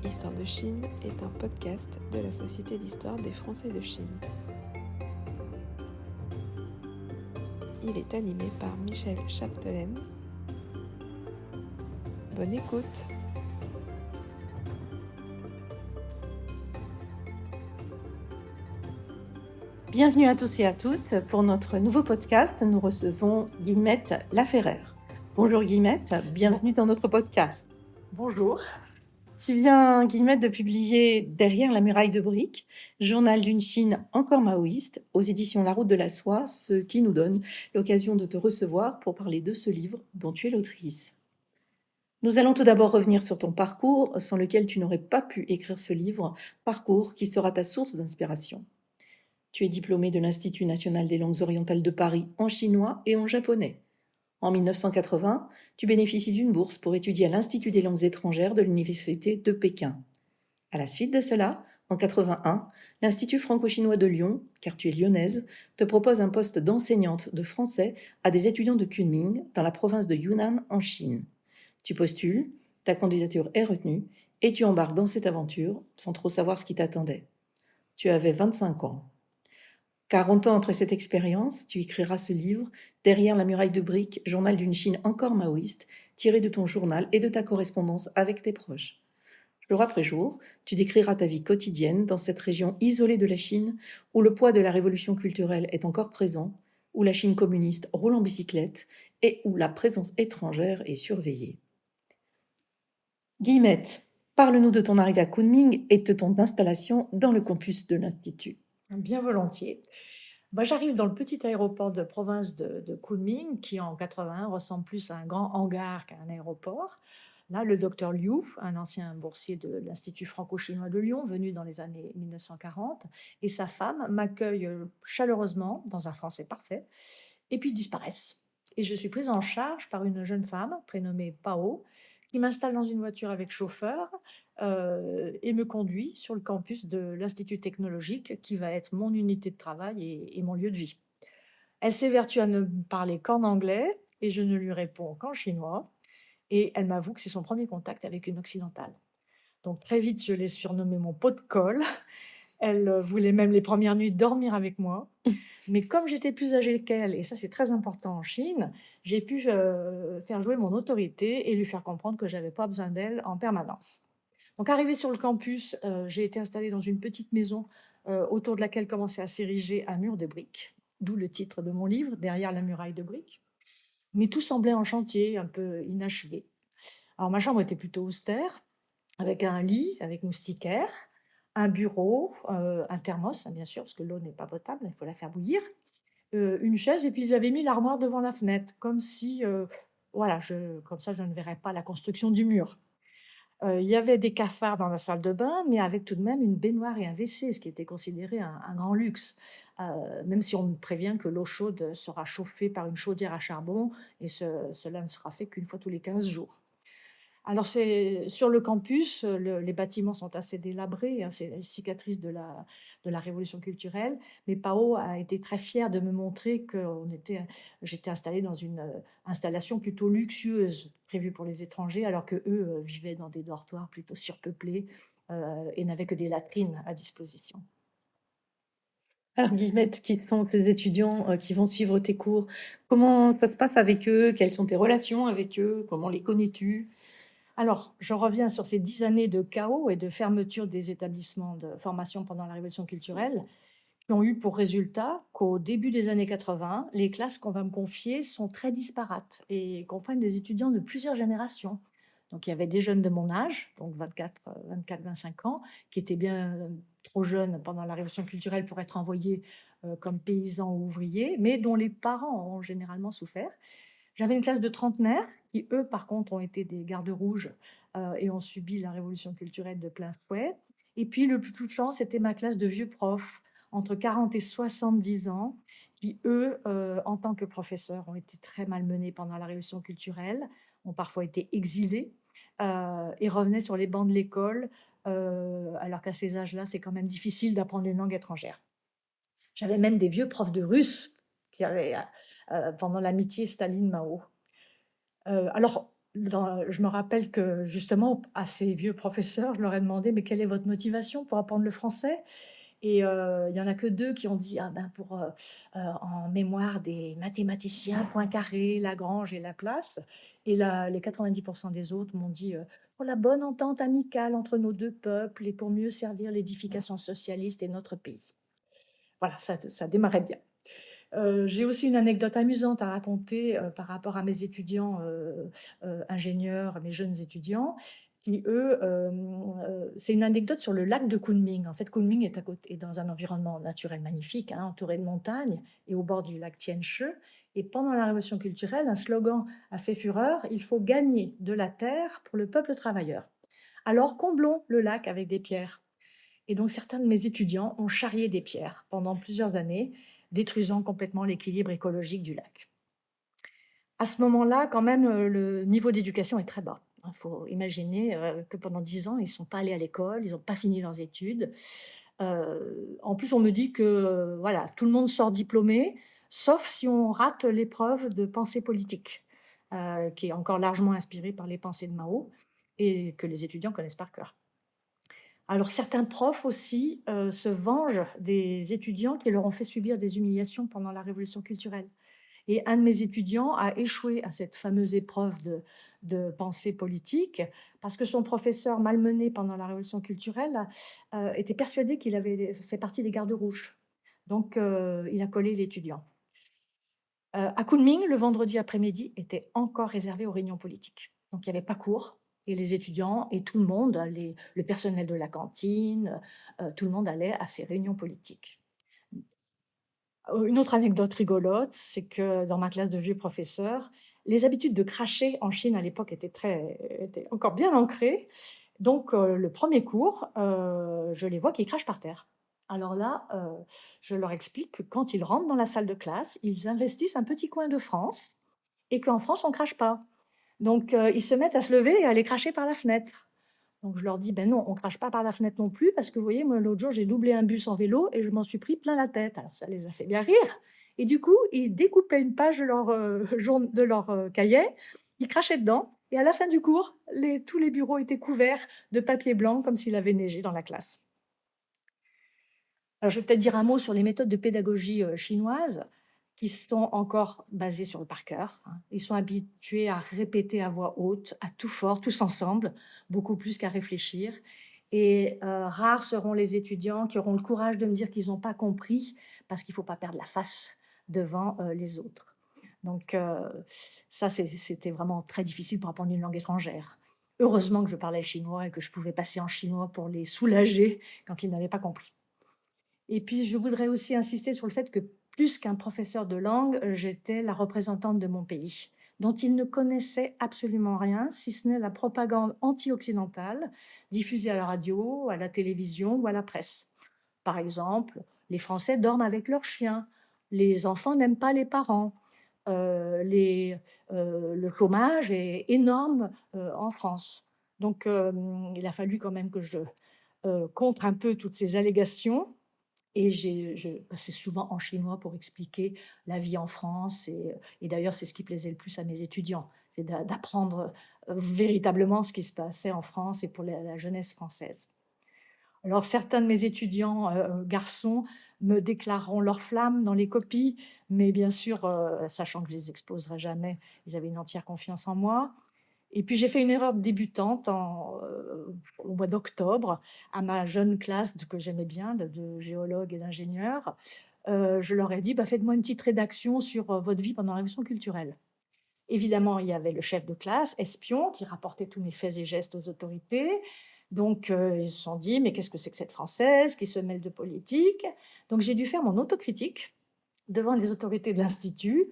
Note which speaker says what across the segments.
Speaker 1: Histoire de Chine est un podcast de la Société d'histoire des Français de Chine. Il est animé par Michel Chapdelaine. Bonne écoute!
Speaker 2: Bienvenue à tous et à toutes. Pour notre nouveau podcast, nous recevons Guillemette Laferrère. Bonjour Guillemette, bienvenue dans notre podcast.
Speaker 3: Bonjour.
Speaker 2: Tu viens, Guillemette, de publier Derrière la muraille de briques, journal d'une Chine encore maoïste, aux éditions La Route de la Soie, ce qui nous donne l'occasion de te recevoir pour parler de ce livre dont tu es l'autrice. Nous allons tout d'abord revenir sur ton parcours, sans lequel tu n'aurais pas pu écrire ce livre, parcours qui sera ta source d'inspiration. Tu es diplômée de l'Institut national des langues orientales de Paris en chinois et en japonais. En 1980, tu bénéficies d'une bourse pour étudier à l'Institut des langues étrangères de l'Université de Pékin. À la suite de cela, en 81, l'Institut franco-chinois de Lyon, car tu es lyonnaise, te propose un poste d'enseignante de français à des étudiants de Kunming, dans la province de Yunnan, en Chine. Tu postules, ta candidature est retenue, et tu embarques dans cette aventure sans trop savoir ce qui t'attendait. Tu avais 25 ans. 40 ans après cette expérience, tu écriras ce livre, Derrière la muraille de briques, journal d'une Chine encore maoïste, tiré de ton journal et de ta correspondance avec tes proches. Jour après jour, tu décriras ta vie quotidienne dans cette région isolée de la Chine, où le poids de la révolution culturelle est encore présent, où la Chine communiste roule en bicyclette et où la présence étrangère est surveillée. Guillemette, parle-nous de ton arrivée à Kunming et de ton installation dans le campus de l'Institut.
Speaker 3: Bien volontiers. J'arrive dans le petit aéroport de province de Kunming, qui en 81 ressemble plus à un grand hangar qu'à un aéroport. Là, le docteur Liu, un ancien boursier de l'Institut franco-chinois de Lyon, venu dans les années 1940, et sa femme m'accueillent chaleureusement, dans un français parfait, et puis disparaissent. Et je suis prise en charge par une jeune femme prénommée Pao, qui m'installe dans une voiture avec chauffeur et me conduit sur le campus de l'Institut technologique, qui va être mon unité de travail et mon lieu de vie. Elle s'évertue à ne parler qu'en anglais et je ne lui réponds qu'en chinois. Et elle m'avoue que c'est son premier contact avec une occidentale. Donc très vite, je l'ai surnommée mon pot de colle. Elle voulait même les premières nuits dormir avec moi. Mais comme j'étais plus âgée qu'elle, et ça c'est très important en Chine, j'ai pu faire jouer mon autorité et lui faire comprendre que je n'avais pas besoin d'elle en permanence. Donc arrivée sur le campus, j'ai été installée dans une petite maison autour de laquelle commençait à s'ériger un mur de briques, d'où le titre de mon livre, Derrière la muraille de briques. Mais tout semblait en chantier, un peu inachevé. Alors ma chambre était plutôt austère, avec un lit, avec moustiquaire, un bureau, un thermos, bien sûr, parce que l'eau n'est pas potable, il faut la faire bouillir, une chaise, et puis ils avaient mis l'armoire devant la fenêtre, comme si, comme ça je ne verrais pas la construction du mur. Il y avait des cafards dans la salle de bain, mais avec tout de même une baignoire et un WC, ce qui était considéré un grand luxe, même si on me prévient que l'eau chaude sera chauffée par une chaudière à charbon et cela ne sera fait qu'une fois tous les 15 jours. Alors c'est sur le campus, les bâtiments sont assez délabrés, hein, c'est les cicatrices de la révolution culturelle, mais Pao a été très fière de me montrer que j'étais installée dans une installation plutôt luxueuse, prévue pour les étrangers, alors qu'eux vivaient dans des dortoirs plutôt surpeuplés et n'avaient que des latrines à disposition.
Speaker 2: Alors Guillemette, qui sont ces étudiants qui vont suivre tes cours? Comment ça se passe avec eux? Quelles sont tes relations avec eux? Comment les connais-tu?
Speaker 3: Alors, je reviens sur ces 10 années de chaos et de fermeture des établissements de formation pendant la Révolution culturelle, qui ont eu pour résultat qu'au début des années 80, les classes qu'on va me confier sont très disparates et comprennent des étudiants de plusieurs générations. Donc, il y avait des jeunes de mon âge, donc 24-25 ans, qui étaient bien trop jeunes pendant la Révolution culturelle pour être envoyés comme paysans ou ouvriers, mais dont les parents ont généralement souffert. J'avais une classe de trentenaires qui, eux, par contre, ont été des gardes rouges et ont subi la révolution culturelle de plein fouet. Et puis, le plus de chance, c'était ma classe de vieux profs, entre 40 et 70 ans, qui, eux, en tant que professeurs, ont été très malmenés pendant la révolution culturelle, ont parfois été exilés et revenaient sur les bancs de l'école, alors qu'à ces âges-là, c'est quand même difficile d'apprendre une langue étrangère. J'avais même des vieux profs de russe qui avaient, pendant l'amitié Staline-Mao. Alors, Je me rappelle que justement, à ces vieux professeurs, je leur ai demandé: «Mais quelle est votre motivation pour apprendre le français?» Et il y en a que 2 qui ont dit: «Ah ben, en mémoire des mathématiciens Poincaré, Lagrange et Laplace», et les 90 des autres m'ont dit: «Pour la bonne entente amicale entre nos 2 peuples et pour mieux servir l'édification socialiste et notre pays». Voilà, ça démarrait bien. J'ai aussi une anecdote amusante à raconter, par rapport à mes étudiants, ingénieurs, mes jeunes étudiants qui eux, c'est une anecdote sur le lac de Kunming. En fait, Kunming est dans un environnement naturel magnifique, hein, entouré de montagnes et au bord du lac Tianche, et pendant la Révolution culturelle, un slogan a fait fureur: «Il faut gagner de la terre pour le peuple travailleur. Alors comblons le lac avec des pierres». Et donc certains de mes étudiants ont charrié des pierres pendant plusieurs années, détruisant complètement l'équilibre écologique du lac. À ce moment-là, quand même, le niveau d'éducation est très bas. Il faut imaginer que pendant 10 ans, ils ne sont pas allés à l'école, ils n'ont pas fini leurs études. En plus, on me dit que voilà, tout le monde sort diplômé, sauf si on rate l'épreuve de pensée politique, qui est encore largement inspirée par les pensées de Mao et que les étudiants connaissent par cœur. Alors certains profs aussi, se vengent des étudiants qui leur ont fait subir des humiliations pendant la révolution culturelle, et un de mes étudiants a échoué à cette fameuse épreuve de pensée politique parce que son professeur, malmené pendant la révolution culturelle, était persuadé qu'il avait fait partie des gardes rouges. Donc il a collé l'étudiant. À Kunming, le vendredi après-midi était encore réservé aux réunions politiques. Donc il n'y avait pas cours, et les étudiants et tout le monde, le personnel de la cantine, tout le monde allait à ces réunions politiques. Une autre anecdote rigolote, c'est que dans ma classe de vieux professeurs, les habitudes de cracher en Chine à l'époque étaient encore bien ancrées. Donc le premier cours, je les vois qui crachent par terre. Alors là, je leur explique que quand ils rentrent dans la salle de classe, ils investissent un petit coin de France et qu'en France, on crache pas. Donc ils se mettent à se lever et à aller cracher par la fenêtre. Donc je leur dis: «Ben non, on crache pas par la fenêtre non plus parce que vous voyez, moi l'autre jour, j'ai doublé un bus en vélo et je m'en suis pris plein la tête». Alors ça les a fait bien rire, et du coup, ils découpaient une page de leur, cahier, ils crachaient dedans, et à la fin du cours, tous les bureaux étaient couverts de papier blanc comme s'il avait neigé dans la classe. Alors je vais peut-être dire un mot sur les méthodes de pédagogie, chinoises qui sont encore basées sur le par cœur, hein. Ils sont habitués à répéter à voix haute, à tout fort, tous ensemble, beaucoup plus qu'à réfléchir, et rares seront les étudiants qui auront le courage de me dire qu'ils n'ont pas compris, parce qu'il ne faut pas perdre la face devant, les autres. Donc ça, c'était vraiment très difficile pour apprendre une langue étrangère. Heureusement que je parlais chinois et que je pouvais passer en chinois pour les soulager quand ils n'avaient pas compris. Et puis, je voudrais aussi insister sur le fait que plus qu'un professeur de langue, j'étais la représentante de mon pays, dont ils ne connaissaient absolument rien, si ce n'est la propagande anti-occidentale diffusée à la radio, à la télévision ou à la presse. Par exemple, les Français dorment avec leurs chiens, les enfants n'aiment pas les parents, le chômage est énorme en France. Donc, il a fallu quand même que je contre un peu toutes ces allégations, et je passais souvent en chinois pour expliquer la vie en France, et d'ailleurs, c'est ce qui plaisait le plus à mes étudiants, c'est d'apprendre, véritablement ce qui se passait en France et pour la jeunesse française. Alors certains de mes étudiants, garçons, me déclareront leur flamme dans les copies, mais bien sûr, sachant que je les exposerai jamais, ils avaient une entière confiance en moi. Et puis j'ai fait une erreur de débutante au mois d'octobre, à ma jeune classe que j'aimais bien, de géologues et d'ingénieurs. Je leur ai dit: «Bah, faites-moi une petite rédaction sur votre vie pendant la Révolution culturelle». Évidemment, il y avait le chef de classe, espion, qui rapportait tous mes faits et gestes aux autorités. Donc ils se sont dit: «Mais qu'est-ce que c'est que cette Française qui se mêle de politique?» Donc j'ai dû faire mon autocritique devant les autorités de l'institut,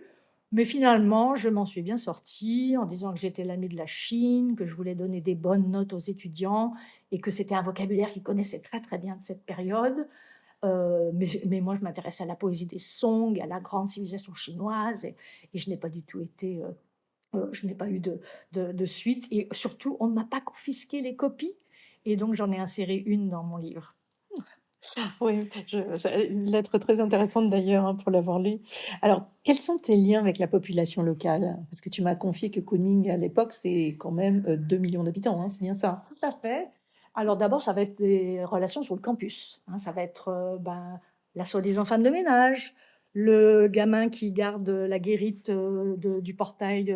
Speaker 3: mais finalement, je m'en suis bien sortie en disant que j'étais l'amie de la Chine, que je voulais donner des bonnes notes aux étudiants et que c'était un vocabulaire qu'ils connaissaient très, très bien de cette période. Mais moi, je m'intéressais à la poésie des Song, à la grande civilisation chinoise, et je n'ai pas du tout été, je n'ai pas eu de suite, et surtout, on ne m'a pas confisqué les copies, et donc j'en ai inséré une dans mon livre.
Speaker 2: Oui, c'est une lettre très intéressante d'ailleurs, hein, pour l'avoir lue. Alors, quels sont tes liens avec la population locale? Parce que tu m'as confié que Kunming, à l'époque, c'est quand même 2 millions d'habitants, hein, c'est bien ça?
Speaker 3: Tout à fait. Alors d'abord, ça va être des relations sur le campus, hein. Ça va être, la soi-disant femme de ménage, le gamin qui garde la guérite, du portail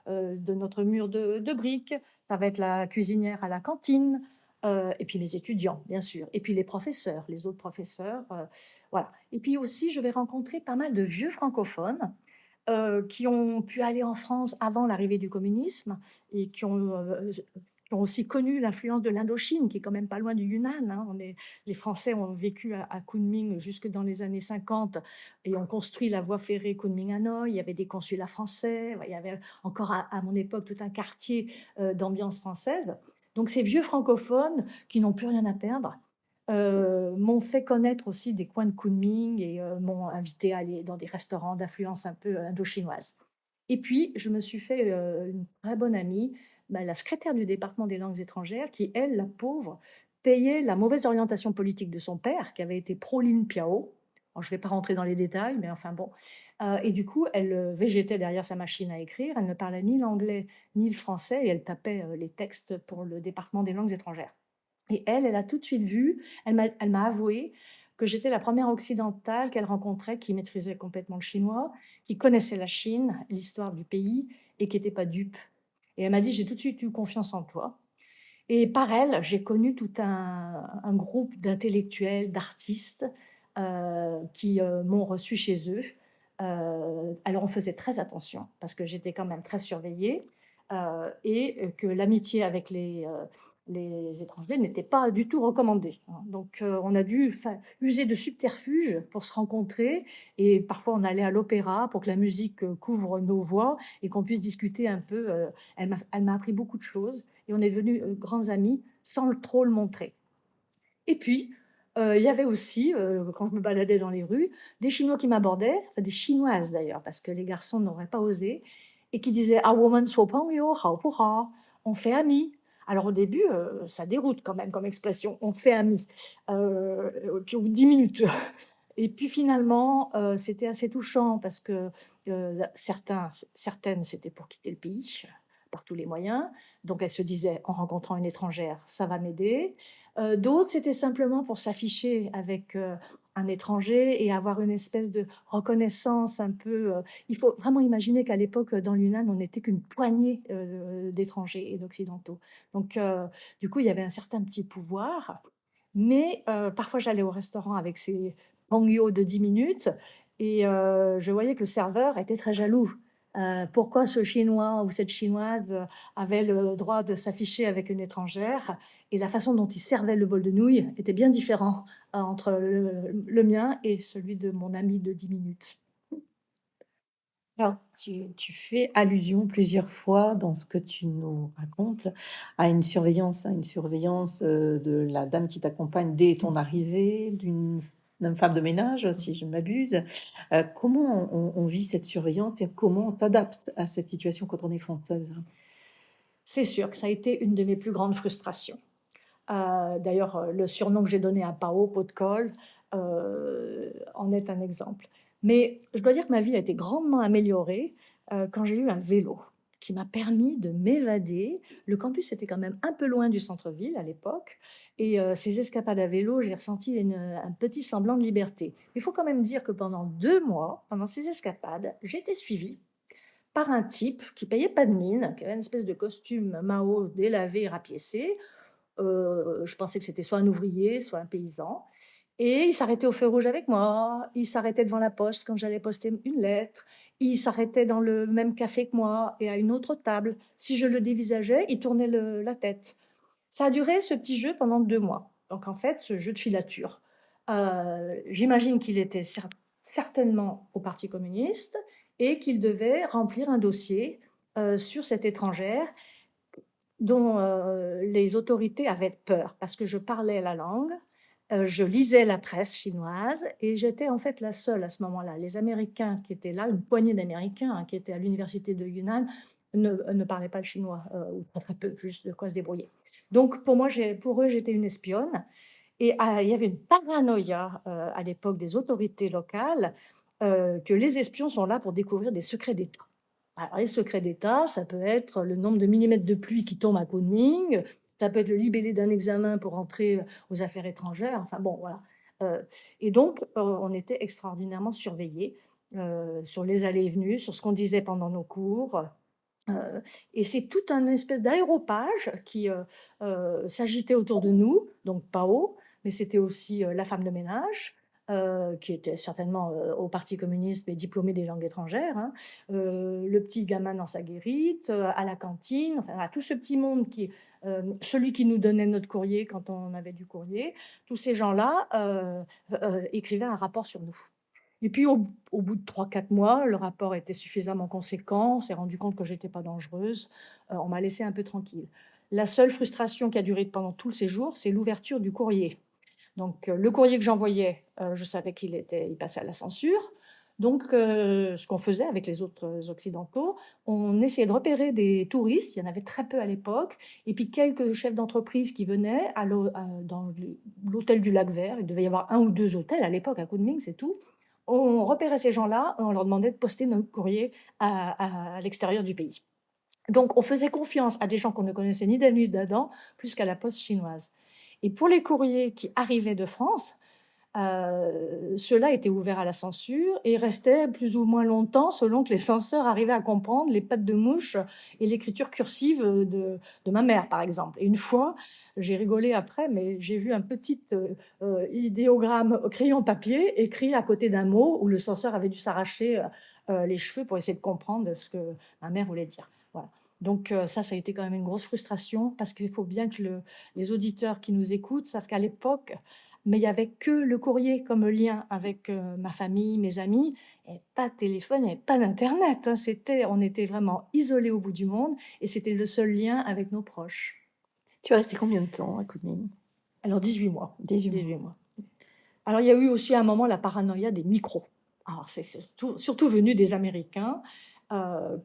Speaker 3: de notre mur de briques. Ça va être la cuisinière à la cantine, et puis les étudiants, bien sûr. Et puis les professeurs, les autres professeurs, voilà. Et puis aussi, je vais rencontrer pas mal de vieux francophones, qui ont pu aller en France avant l'arrivée du communisme et qui ont aussi connu l'influence de l'Indochine, qui est quand même pas loin du Yunnan, hein. Les Français ont vécu à Kunming jusque dans les années 50 et ont construit la voie ferrée Kunming-Hanoï. Il y avait des consulats français, il y avait encore à mon époque tout un quartier d'ambiance française. Donc ces vieux francophones qui n'ont plus rien à perdre m'ont fait connaître aussi des coins de Kunming et m'ont invité à aller dans des restaurants d'influence un peu indochinoise. Et puis, je me suis fait une très bonne amie, la secrétaire du département des langues étrangères, qui, elle, la pauvre, payait la mauvaise orientation politique de son père, qui avait été pro-Lin Piao. Alors, je ne vais pas rentrer dans les détails, mais enfin bon. Et du coup, elle végétait derrière sa machine à écrire. Elle ne parlait ni l'anglais ni le français et elle tapait les textes pour le département des langues étrangères. Et elle a tout de suite vu, elle m'a avoué que j'étais la première occidentale qu'elle rencontrait qui maîtrisait complètement le chinois, qui connaissait la Chine, l'histoire du pays et qui n'était pas dupe. Et elle m'a dit: «J'ai tout de suite eu confiance en toi». Et par elle, j'ai connu tout un groupe d'intellectuels, d'artistes, qui, m'ont reçue chez eux. Alors on faisait très attention parce que j'étais quand même très surveillée, et que l'amitié avec les étrangers n'était pas du tout recommandée, hein. Donc on a dû user de subterfuges pour se rencontrer et parfois on allait à l'opéra pour que la musique, couvre nos voix et qu'on puisse discuter un peu, elle m'a appris beaucoup de choses et on est devenus, grandes amies sans trop le montrer. Et puis, il y avait aussi, quand je me baladais dans les rues, des Chinois qui m'abordaient, enfin des Chinoises d'ailleurs, parce que les garçons n'auraient pas osé, et qui disaient: "Ah woman suo pengyo, hao pu hao", on fait amis. Alors au début, ça déroute quand même comme expression, on fait amis, puis au bout de 10 minutes. Et puis finalement, c'était assez touchant parce que, certaines, c'était pour quitter le pays, par tous les moyens. Donc elles se disaient: «En rencontrant une étrangère, ça va m'aider». D'autres, c'était simplement pour s'afficher avec, un étranger et avoir une espèce de reconnaissance un peu, il faut vraiment imaginer qu'à l'époque, dans l'Yunnan, on n'était qu'une poignée, d'étrangers et d'occidentaux. Donc du coup, il y avait un certain petit pouvoir, mais parfois j'allais au restaurant avec ces Hangyo de 10 minutes et je voyais que le serveur était très jaloux. Pourquoi ce Chinois ou cette Chinoise, avait le droit de s'afficher avec une étrangère et la façon dont il servait le bol de nouilles était bien différent, entre le mien et celui de mon ami de 10 minutes.
Speaker 2: Alors, tu fais allusion plusieurs fois dans ce que tu nous racontes à une surveillance, de la dame qui t'accompagne dès ton arrivée, d'une femme de ménage, si je ne m'abuse. Comment on vit cette surveillance et comment on s'adapte à cette situation quand on est française?
Speaker 3: C'est sûr que ça a été une de mes plus grandes frustrations. D'ailleurs, le surnom que j'ai donné à Pao, pot de colle, en est un exemple. Mais je dois dire que ma vie a été grandement améliorée, quand j'ai eu un vélo qui m'a permis de m'évader. Le campus était quand même un peu loin du centre-ville à l'époque et ces escapades à vélo, j'ai ressenti un petit semblant de liberté. Il faut quand même dire que pendant 2 mois, pendant ces escapades, j'étais suivie par un type qui payait pas de mine, qui avait une espèce de costume Mao délavé, rapiécé. Je pensais que c'était soit un ouvrier, soit un paysan et il s'arrêtait au feu rouge avec moi, il s'arrêtait devant la poste quand j'allais poster une lettre, il s'arrêtait dans le même café que moi et à une autre table. Si je le dévisageais, il tournait la tête. Ça a duré ce petit jeu pendant 2 mois. Donc en fait, ce jeu de filature. J'imagine qu'il était certainement au parti communiste et qu'il devait remplir un dossier, sur cette étrangère dont, les autorités avaient peur parce que je parlais la langue, je lisais la presse chinoise et j'étais en fait la seule à ce moment-là. Les Américains qui étaient là, une poignée d'Américains, hein, qui étaient à l'université de Yunnan, ne parlaient pas le chinois, ou très, très peu, juste de quoi se débrouiller. Donc pour moi, pour eux, j'étais une espionne Et il y avait une paranoïa, à l'époque des autorités locales, que les espions sont là pour découvrir des secrets d'État. Alors les secrets d'État, ça peut être le nombre de millimètres de pluie qui tombe à Kunming, ça peut être le libellé d'un examen pour entrer, aux affaires étrangères, enfin bon, voilà. Heu et donc on était extraordinairement surveillés, sur les allées et venues, sur ce qu'on disait pendant nos cours, heu et c'est tout un espèce d'aéropage qui, s'agitait autour de nous, donc pas haut, mais c'était aussi, la femme de ménage, qui était certainement, au parti communiste, mais diplômée des langues étrangères, hein. Le petit gamin dans sa guérite, à la cantine, enfin voilà, tout ce petit monde qui, celui qui nous donnait notre courrier quand on avait du courrier, tous ces gens-là, écrivaient un rapport sur nous. Et puis au bout de 3 4 mois, le rapport était suffisamment conséquent, on s'est rendu compte que j'étais pas dangereuse, on m'a laissée un peu tranquille. La seule frustration qui a duré pendant tout le séjour, c'est l'ouverture du courrier. Donc le courrier que j'envoyais, je savais il passait à la censure. Donc ce qu'on faisait avec les autres, occidentaux, on essayait de repérer des touristes, il y en avait très peu à l'époque, et puis quelques chefs d'entreprise qui venaient dans l'hôtel du Lac-Vert. Il devait y avoir un ou 2 hôtels à l'époque à Kunming, c'est tout. On repérait ces gens-là, on leur demandait de poster notre courrier à l'extérieur du pays. Donc on faisait confiance à des gens qu'on ne connaissait ni d'Eve ni d'Adam, plus qu'à la poste chinoise. Et pour les courriers qui arrivaient de France, ceux-là étaient ouverts à la censure et restaient plus ou moins longtemps selon que les censeurs arrivaient à comprendre les pattes de mouche et l'écriture cursive de ma mère, par exemple. Et une fois, j'ai rigolé après, mais j'ai vu un petit idéogramme au crayon papier écrit à côté d'un mot où le censeur avait dû s'arracher les cheveux pour essayer de comprendre ce que ma mère voulait dire. Voilà. Donc ça a été quand même une grosse frustration parce qu'il faut bien que les auditeurs qui nous écoutent savent qu'à l'époque, mais il y avait que le courrier comme lien avec, ma famille, mes amis, et pas de téléphone, il n'y avait pas d'internet, hein. On était vraiment isolés au bout du monde et c'était le seul lien avec nos proches.
Speaker 2: Tu es resté combien de temps à Kunming?
Speaker 3: Alors 18 mois,
Speaker 2: 18
Speaker 3: 18
Speaker 2: mois.
Speaker 3: mois. Alors il y a eu aussi à un moment la paranoïa des micros. Alors c'est surtout venu des Américains,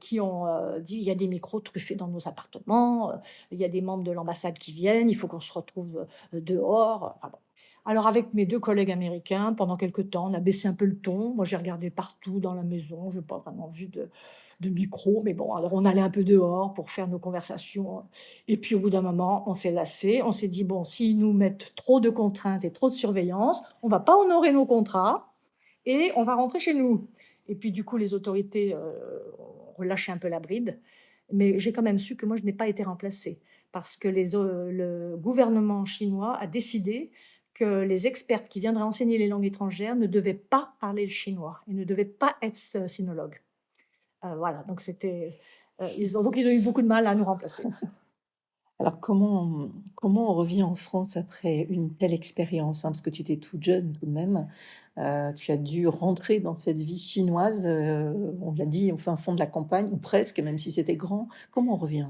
Speaker 3: qui ont, dit: «Il y a des micros truffés dans nos appartements, il y a des membres de l'ambassade qui viennent, il faut qu'on se retrouve, dehors», enfin bon. Alors avec mes 2 collègues américains, pendant quelque temps, on a baissé un peu le ton. Moi, j'ai regardé partout dans la maison, je n'ai pas vraiment vu de micro, mais bon, alors on allait un peu dehors pour faire nos conversations, et puis au bout d'un moment, on s'est lassés. On s'est dit: «Bon, s'ils nous mettent trop de contraintes et trop de surveillance, on va pas honorer nos contrats et on va rentrer chez nous». Et puis du coup, les autorités, ont relâché un peu la bride, mais j'ai quand même su que moi, je n'ai pas été remplacée parce que le gouvernement chinois a décidé que les expertes qui viendraient enseigner les langues étrangères ne devaient pas parler le chinois et ne devaient pas être sinologues. Voilà, donc ils ont eu beaucoup de mal à nous remplacer.
Speaker 2: Alors comment on revient en France après une telle expérience, hein? Parce que tu étais toute jeune tout de même, tu as dû rentrer dans cette vie chinoise, on l'a dit, au fin fond de la campagne ou presque, même si c'était grand. Comment on revient?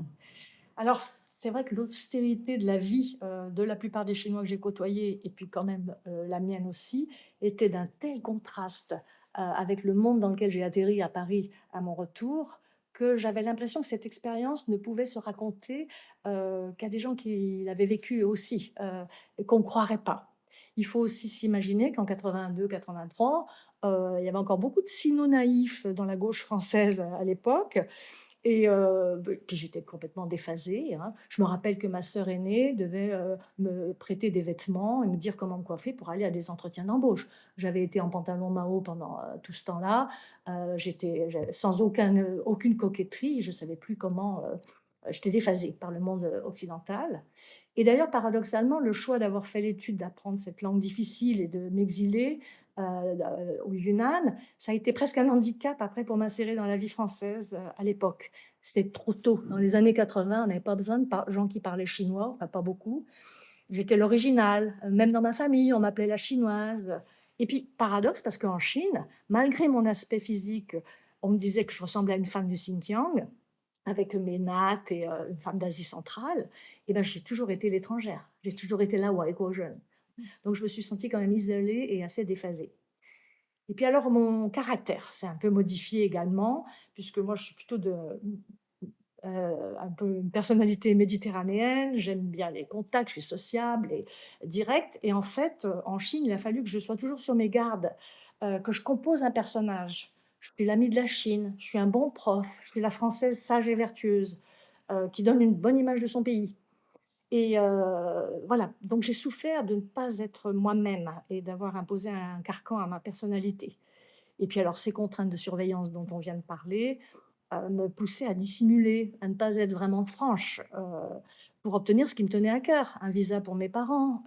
Speaker 3: Alors, c'est vrai que l'austérité de la vie, de la plupart des Chinois que j'ai côtoyés et puis quand même, la mienne aussi, était d'un tel contraste, avec le monde dans lequel j'ai atterri à Paris à mon retour, que j'avais l'impression que cette expérience ne pouvait se raconter, qu'à des gens qui l'avaient vécue eux aussi, et qu'on ne croirait pas. Il faut aussi s'imaginer qu'en 82-83, il y avait encore beaucoup de sino naïfs dans la gauche française à l'époque, et puis j'étais complètement déphasée, hein. Je me rappelle que ma sœur aînée devait, me prêter des vêtements et me dire comment me coiffer pour aller à des entretiens d'embauche. J'avais été en pantalon Mao pendant, tout ce temps-là, j'avais sans aucune coquetterie, je ne savais plus comment, j'étais déphasée par le monde, occidental. Et d'ailleurs, paradoxalement, le choix d'avoir fait l'étude d'apprendre cette langue difficile et de m'exiler, au Yunnan, ça a été presque un handicap après pour m'insérer dans la vie française, à l'époque. C'était trop tôt. Dans les années 80, on n'avait pas besoin de gens qui parlaient chinois, enfin pas beaucoup. J'étais l'originale, même dans ma famille, on m'appelait la chinoise. Et puis, paradoxe, parce qu'en Chine, malgré mon aspect physique, on me disait que je ressemblais à une femme du Xinjiang, avec mes nattes et une femme d'Asie centrale, et ben, j'ai toujours été l'étrangère. J'ai toujours été la jeune. Donc je me suis sentie quand même isolée et assez déphasée. Et puis alors mon caractère s'est un peu modifié également, puisque moi je suis plutôt un peu une personnalité méditerranéenne, j'aime bien les contacts, je suis sociable et directe. Et en fait, en Chine, il a fallu que je sois toujours sur mes gardes, que je compose un personnage. Je suis l'amie de la Chine, je suis un bon prof, je suis la Française sage et vertueuse, qui donne une bonne image de son pays. Et voilà, donc j'ai souffert de ne pas être moi-même et d'avoir imposé un carcan à ma personnalité. Et puis alors ces contraintes de surveillance dont on vient de parler, me poussaient à dissimuler, à ne pas être vraiment franche, pour obtenir ce qui me tenait à cœur. Un visa pour mes parents,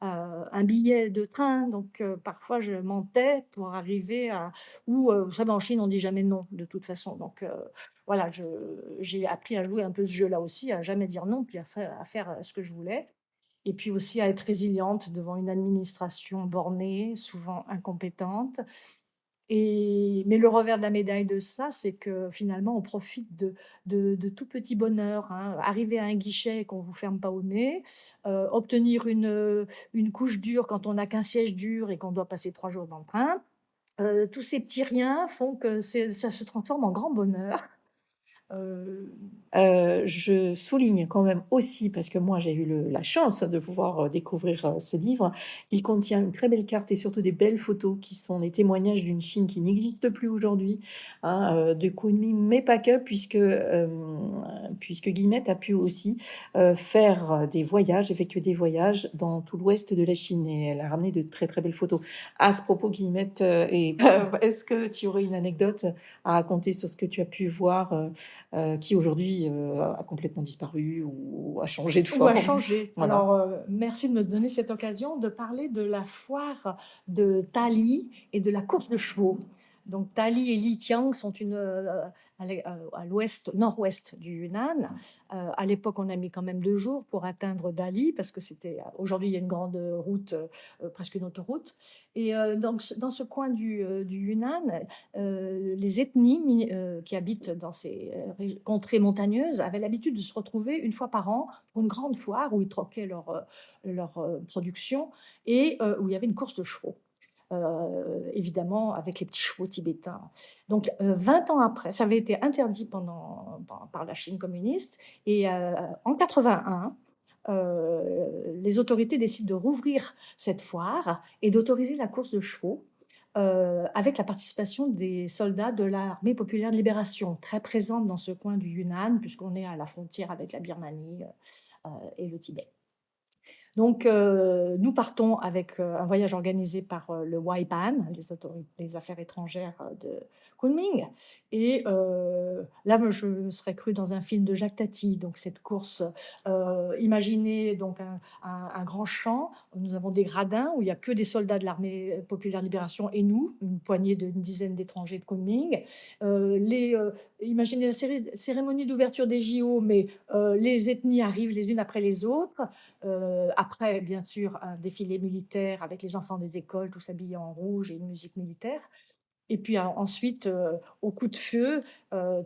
Speaker 3: un billet de train, donc parfois je mentais pour arriver à ou vous savez en Chine on dit jamais non de toute façon, donc voilà, j'ai appris à jouer un peu ce jeu-là aussi, à jamais dire non, puis à faire ce que je voulais. Et puis aussi à être résiliente devant une administration bornée, souvent incompétente. Mais le revers de la médaille de ça, c'est que finalement, on profite de tout petits bonheurs, hein. Arriver à un guichet et qu'on ne vous ferme pas au nez, obtenir une couche dure quand on n'a qu'un siège dur et qu'on doit passer 3 jours dans le train. Tous ces petits riens font que ça se transforme en grand bonheur. Heu
Speaker 2: Je souligne quand même aussi, parce que moi j'ai eu la chance de pouvoir découvrir ce livre, il contient une très belle carte et surtout des belles photos qui sont les témoignages d'une Chine qui n'existe plus aujourd'hui, hein, de Kunming, mais pas que, puisque Guillemette a pu aussi faire des voyages, effectuer des voyages dans tout l'ouest de la Chine et elle a ramené de très très belles photos. À ce propos, Guillemette, est-ce que tu aurais une anecdote à raconter sur ce que tu as pu voir qui aujourd'hui a complètement disparu ou a changé de
Speaker 3: Ou a
Speaker 2: forme.
Speaker 3: changé.
Speaker 2: Voilà.
Speaker 3: Alors, merci de me donner cette occasion de parler de la foire de Tali et de la course de chevaux. Donc Tali et Litiang sont à l'ouest, nord-ouest du Yunnan. À l'époque, on a mis quand même 2 jours pour atteindre Dali parce que aujourd'hui, il y a une grande route, presque une autoroute. Et donc, dans ce coin du Yunnan, les ethnies qui habitent dans ces contrées montagneuses avaient l'habitude de se retrouver une fois par an pour une grande foire où ils troquaient leur production et où il y avait une course de chevaux. Évidemment avec les petits chevaux tibétains. Donc 20 ans après, ça avait été interdit par la Chine communiste et en 81, les autorités décident de rouvrir cette foire et d'autoriser la course de chevaux, avec la participation des soldats de l'Armée populaire de libération, très présente dans ce coin du Yunnan puisqu'on est à la frontière avec la Birmanie, et le Tibet. Donc, nous partons avec un voyage organisé par le Waipan, les affaires étrangères de Kunming. Et là, moi, je me serais crue dans un film de Jacques Tati. Donc, cette course, imaginez donc un grand champ. Nous avons des gradins où il n'y a que des soldats de l'Armée populaire de libération et nous, une poignée d'une dizaine d'étrangers de Kunming. Imaginez la cérémonie d'ouverture des JO, mais les ethnies arrivent les unes après les autres. Après, bien sûr, un défilé militaire avec les enfants des écoles, tous habillés en rouge et une musique militaire. Et puis ensuite, au coup de feu,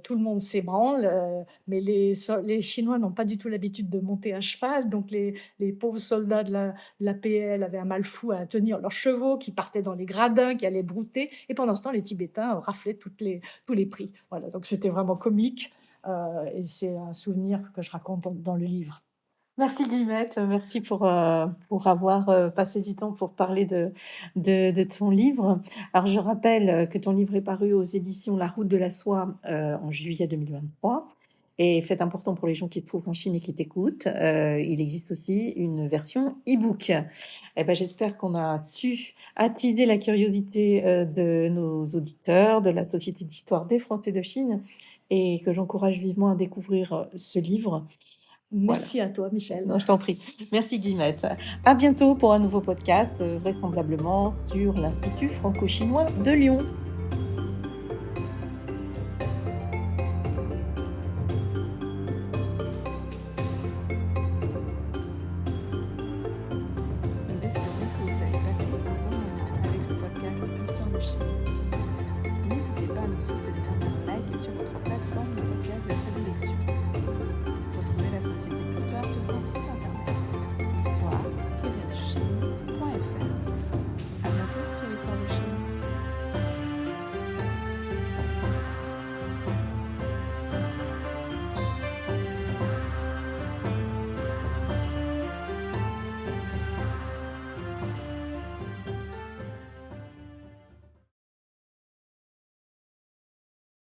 Speaker 3: tout le monde s'ébranle, mais les Chinois n'ont pas du tout l'habitude de monter à cheval, donc les pauvres soldats de l'APL avaient un mal fou à tenir leurs chevaux qui partaient dans les gradins, qui allaient brouter, et pendant ce temps, les Tibétains raflaient tous les prix. Voilà, donc c'était vraiment comique, et c'est un souvenir que je raconte dans le livre.
Speaker 2: Merci Guillemette, merci pour avoir passé du temps pour parler de ton livre. Alors je rappelle que ton livre est paru aux éditions La Route de la Soie en juillet 2023. Et fait important pour les gens qui se trouvent en Chine et qui t'écoutent, il existe aussi une version e-book. Eh ben, j'espère qu'on a su attiser la curiosité de nos auditeurs, de la Société d'Histoire des Français de Chine, et que j'encourage vivement à découvrir ce livre.
Speaker 3: Merci à toi, Michel.
Speaker 2: Non, je t'en prie. Merci Guillemette. À bientôt pour un nouveau podcast, vraisemblablement sur l'Institut franco-chinois de Lyon.